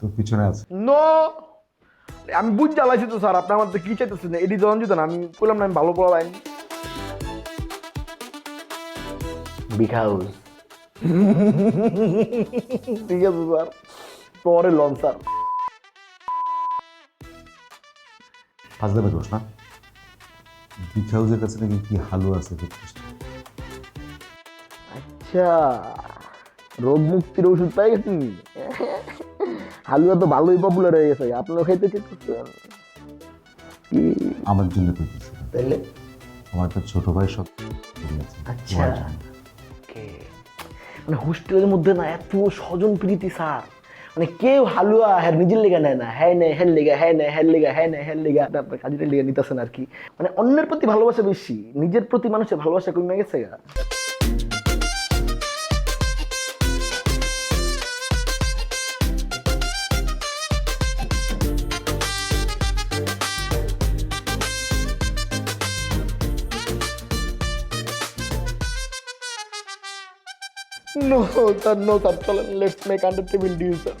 তোর পিছনে আছে। নো, আমি বুঝ জ্বালাইছি তো স্যার, আপনি আমার তো কি চাইতেছেন? এডি জন দিতেন, আমি বললাম না আমি ভালো পড়া লাইন। Big house. ঠিক আছে স্যার, পরে লন স্যার। ফাজলামে দোষ না? বিগ হাউসের কাছে নাকি কি হালুয়া আছে বুঝছিস? আচ্ছা, রোগ মুক্তির ওষুধ পাই গেছি। হালুয়া তো ভালোই পপুলার হয়ে গেছে, আপনারা খাইতে চাইতেছেন কি? আমার জন্য কইতেছি না। তাইলে আমার একটা ছোট ভাই সব আছে। আচ্ছা, তোমার জন্য। মানে হোস্টেলের মধ্যে না এত স্বজন প্রীতি স্যার, মানে কেউ হালুয়া হ্যাঁ নিজের লেগে নেয় না, হ্যাঁ নেয় হ্যাঁ লেগা, হ্যাঁ নেয় হ্যাঁ লেগা, হ্যাঁ নেয় হ্যাঁ লেগা, আপনার কাজের লেগে নিতেছেন আর কি। মানে অন্যের প্রতি ভালোবাসা বেশি, নিজের প্রতি মানুষের ভালোবাসা কমে গেছে গা। নো স্যার, নো স্যার, চলেন লেটস মেক আন্ডারটেবিল ডিল স্যার।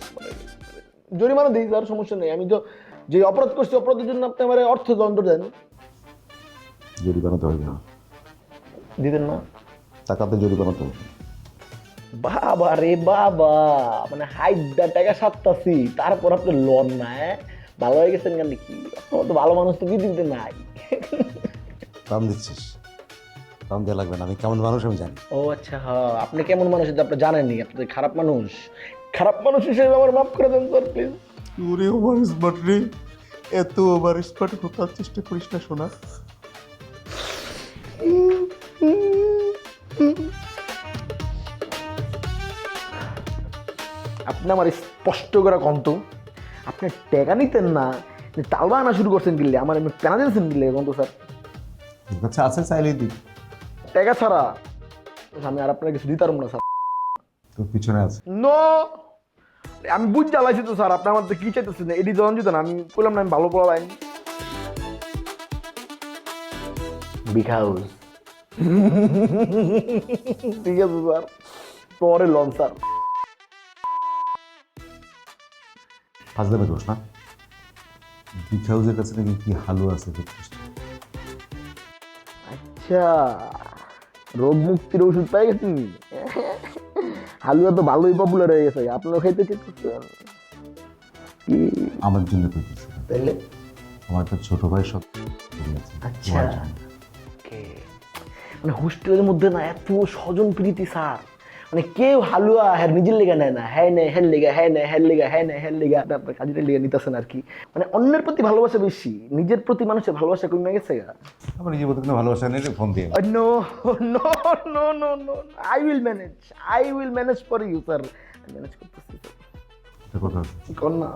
জরিমানা দিই স্যার, সমস্যা নেই। আমি তো যে অপরাধ করছি, অপরাধের জন্য আপনি আমার অর্থদণ্ড দেন। জরিমানা তো হবে না, দিতেন না? টাকাতে জরিমানা তো হবে। বাবা রে বাবা, মানে হাইডা টাকা সাতটাছি, তারপর আপনি লোন না? ভালো হয়ে গেছেন কেন কি? আপনার তো ভালো মানুষ তো পৃথিবীতে নাই। দাম দিচ্ছিস? দাম দেওয়া লাগবে না, আমি কেমন মানুষ আমি জানি। ও আচ্ছা, হ্যাঁ, আপনি কেমন মানুষ এটা আপনি জানেননি, আপনি তো খারাপ মানুষ। খারাপ মানুষ হিসেবে আমার মাফ করে দেন স্যার প্লিজ। ওরে ওভার স্মার্ট রে, এত ওভার স্মার্ট হতার চেষ্টা করিস না শোনা। আপনি আমার স্পষ্ট করে কন্ত, আপনি টাকা নিতেন না, তালবা আনা শুরু করছেন কিনলে, আমার এমনি পেনা দিয়েছেন কিনলে কন্ত স্যার? তোর কাছে আছে চাইলেই দিই। টাকা ছাড়া আমি আর আপনার কিছু দিতে পারবো না স্যার। তোর পিছনে আছে। নো, আমি বুঝ জ্বালাইছি তো স্যার, আপনি আমার তো কি চাইতেছেন? এডি জন দিতেন, আমি বললাম না আমি ভালো পড়া লাইন। Big house. ঠিক আছে স্যার, পরে লন স্যার। ফাজলামে দোষ না? বিগ হাউসের কাছে নাকি কি হালুয়া আছে বুঝছিস? আচ্ছা, রোগ মুক্তির ওষুধ পাই গেছি। হালুয়া তো ভালোই পপুলার হয়ে গেছে, আপনারা খাইতে চাইতেছেন কি? আমার জন্য কইতেছি না। তাইলে আমার একটা ছোট ভাই সব আছে। আচ্ছা, তোমার জন্য। মানে হোস্টেলের মধ্যে না এত স্বজন প্রীতি স্যার, মানে কেউ হালুয়া হ্যাঁ নিজের লেগে নেয় না, হ্যাঁ নেয় হ্যাঁ লেগা, হ্যাঁ নেয় হ্যাঁ লেগা, হ্যাঁ নেয় হ্যাঁ লেগা, আপনার কাজের লেগে নিতেছেন আর কি। মানে অন্যের প্রতি ভালোবাসা বেশি, নিজের প্রতি মানুষের ভালোবাসা কমে গেছে গা। আমার নিজের মতো কোনো ভালোবাসা নেই রে, ফোন দিয়ে। No no no no no, I will manage for you sir, manage করতেছি স্যার। একটা কথা আছে, কর না।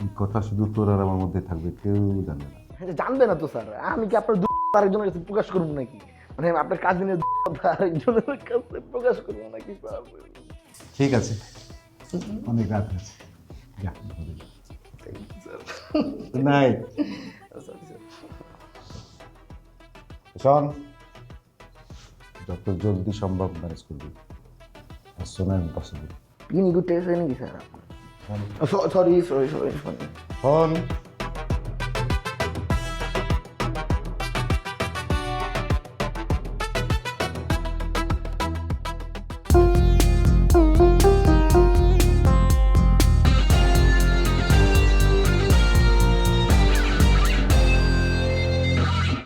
এই কথা শুধু তোর আর আমার মধ্যে থাকবে, কেউ জানে না। জানবে না তো স্যার, আমি কি আপনার আরেকজনের কাছে প্রকাশ করবো নাকি? মানে আপনার কাজিনের আরেকজনের কাছে প্রকাশ করবো নাকি স্যার? ঠিক আছে, অনেক রাত হয়েছে, যা ঘরে যা। Good night. শোন, যত জলদি সম্ভব ম্যানেজ করবি, as soon as possible. Pin good test নাকি sir? Sorry sorry sorry sorry. Phone